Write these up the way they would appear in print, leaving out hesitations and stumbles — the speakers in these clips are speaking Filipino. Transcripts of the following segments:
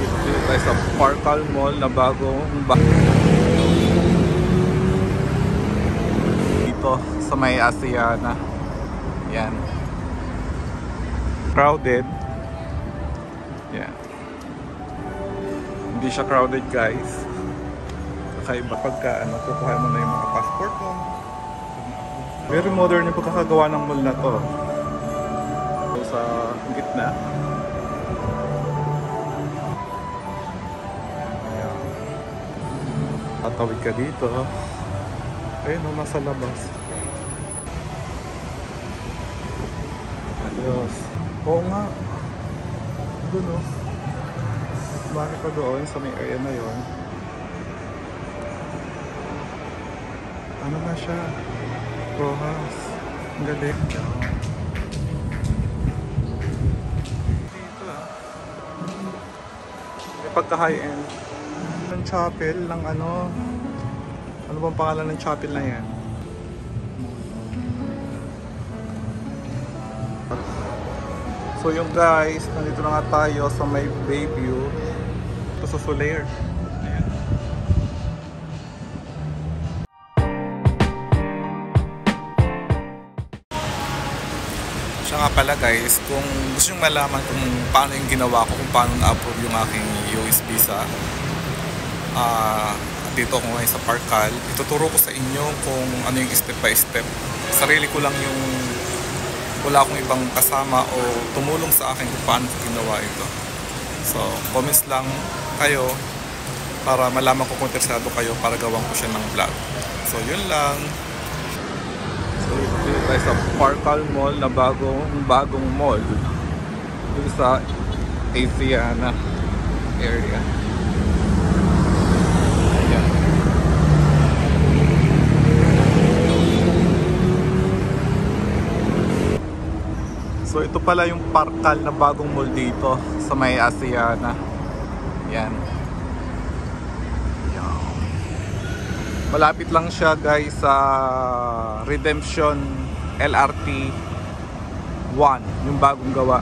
Dito tayo sa Parkal Mall na bagong dito sa may Asiana. Yan. Crowded. Yan. Hindi siya crowded, guys. Kakaiba pagka kukuha mo na yung mga passport mo. Very modern yung pagkakagawa ng mall na to. So, sa gitna. Ayan. Tatawid ka dito. Ayun o, nasa labas. Ayos. Oo nga. Doon o. Bakit pa doon sa may area na yon? Ano na siya? Rojas. Ang galing. Dito ah. May pagka high end. Ng chapel ng ano. Ano bang pangalan ng chapel na yan? So yung guys, nandito na nga tayo sa may Bayview. Ito sa Solaire. Ayan. Siya nga pala guys, kung gusto nyo malaman kung paano yung ginawa ko, kung paano na-approve yung aking US visa, dito ako ngayon sa Parkal, ituturo ko sa inyo kung ano yung step by step. Sarili ko lang yung, wala akong ibang kasama o tumulong sa akin kung paano ko ginawa ito. So, comments lang kayo para malaman ko kung interesado kayo para gawan ko siya ng vlog. So, yun lang. So, dito tayo sa Parkal Mall na bagong mall dito sa Asiana area. So ito pala yung Parkal na bagong mall dito sa may Asiana. Yan. Malapit lang siya guys sa Redemption LRT 1, yung bagong gawa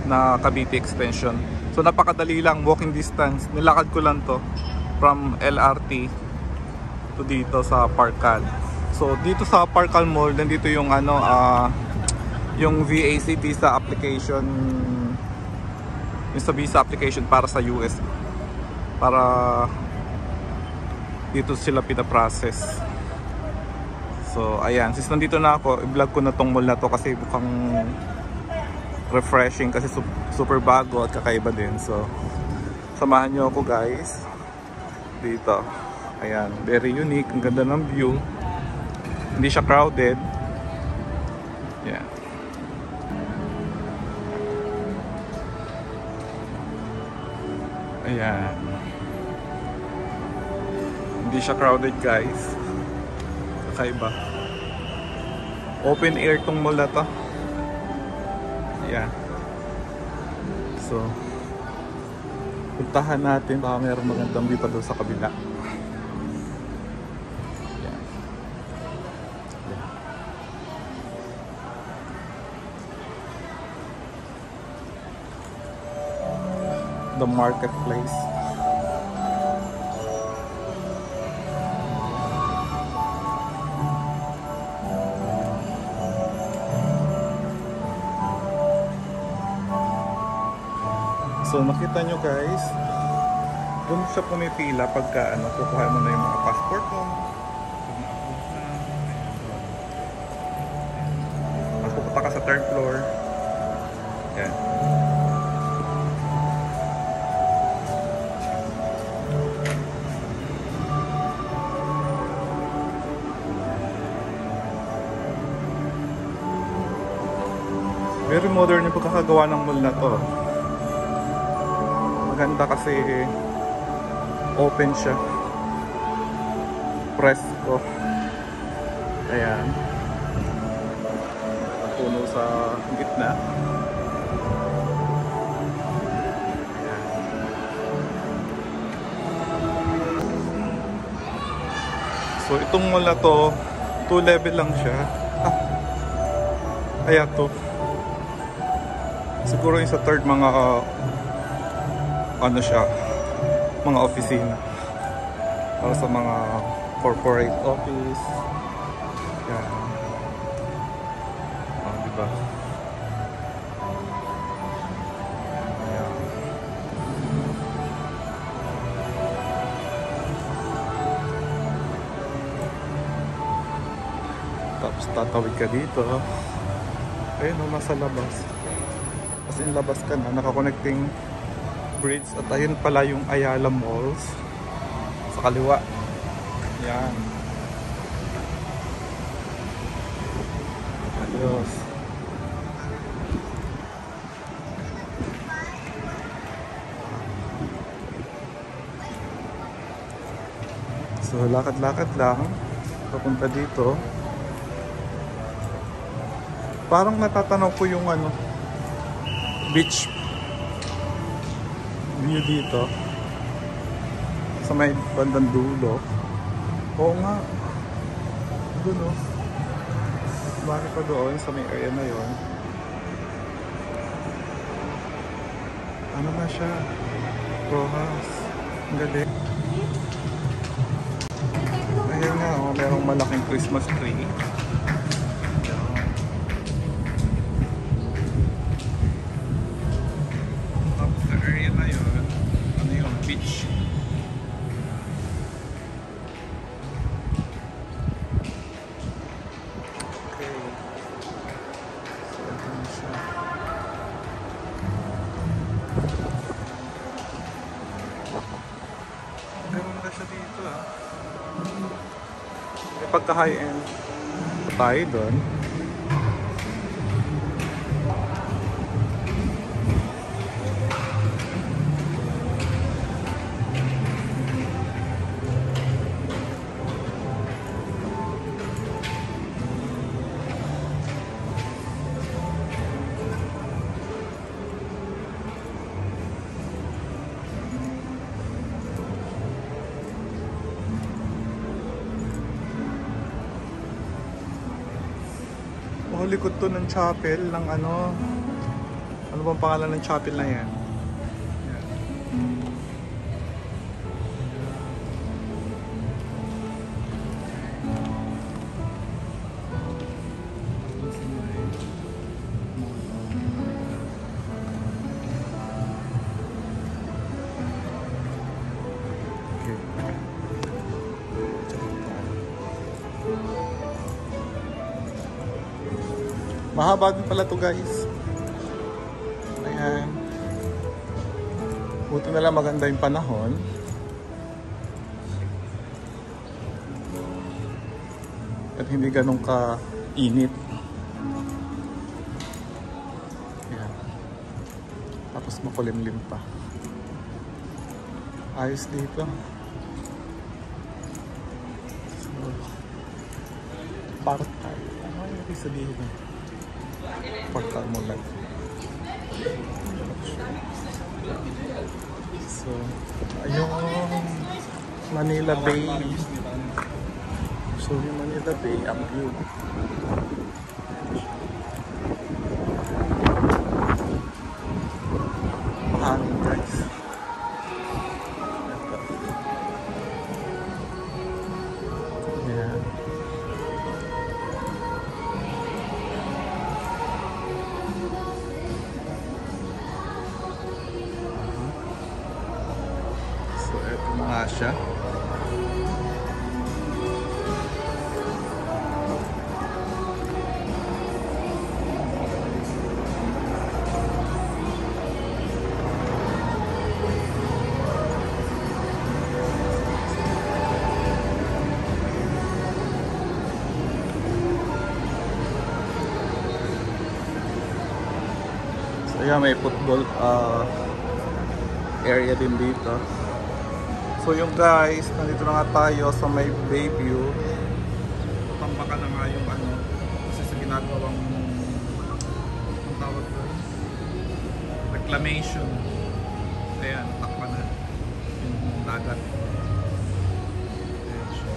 na Cavite Extension. So napakadali lang, walking distance. Nilakad ko lang to from LRT to dito sa Parkal. So dito sa Parkal Mall, nandito yung yung VAC visa application, yung sa visa application para sa US, para dito sila pinaprocess. So ayan, since nandito na ako, i-vlog ko na tong mall na to kasi mukhang refreshing kasi super bago at kakaiba din. So samahan nyo ako guys dito. Ayan, very unique, ang ganda ng view, hindi siya crowded. Yeah. Ayan. Hindi siya crowded guys. Kakaiba. Open air tong mall na to. Ayan. So puntahan natin, baka mayroong magandang view pa doon sa kabila. Ayan. Ayan. The marketplace. So makita nyo guys, doon siya pumipila pagka kukuha mo na yung mga passport mo. Mas pupunta ka sa 3rd floor. Yan. Very modern yung pagkakagawa ng mall na to. Maganda kasi open siya. Presko. Ayan. Puno sa gitna. Ayan. So itong mall na to, 2 level lang siya. Ayan to. Siguro yung sa 3rd mga ano siya, mga opisina. Para sa mga corporate office. Yan. Diba? Ayan. Tapos tatawid ka dito. Ayun o, nasa labas. As in, labas ka na. Naka-connecting bridge. At ayun pala yung Ayala Malls. Sa kaliwa. Yan. Adios. So, lakad-lakad lang. Papunta dito. Parang natatanaw ko yung ano, beach view dito. Sa may bandang dulo. Oo nga. Doon o. Bakit pa doon sa may area na yon? Ano na siya? Rojas. Ang galing. Ayan nga o. Merong malaking Christmas tree. Tapos sa area na yon, ano yung beach. Meron na siya dito ah. May pagka high end tayo doon. Oh, likod to ng chapel ng ano. Ano bang pangalan ng chapel na yan? Mahaba din pala to guys. Ayan. Buti na lang maganda yung panahon. At hindi ganun ka init. Ayan. Tapos makulimlim pa. Ayos dito. So, park tayo. Ano yung ibig sabihin na? Portal mo lang. So, ayun, Manila Bay. So, yung Manila Bay, ang view. Mahangin guys. Ayan. Siya. So yeah, may football area din dito. So yung guys, nandito na nga tayo sa may Bayview. Tambakan na nga yung ano, kasi sa ginagawang ang tawag doon, reclamation. Ayan, takpan na yung dagat. Ayan siya.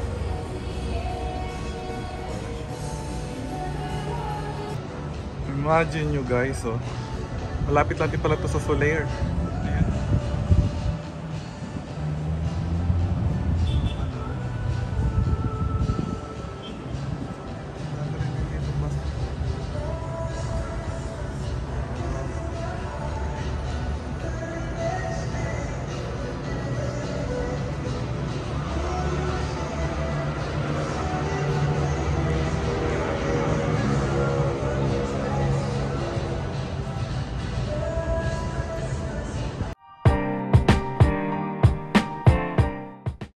Imagine nyo guys, oh, malapit-lapit pala to sa Solaire.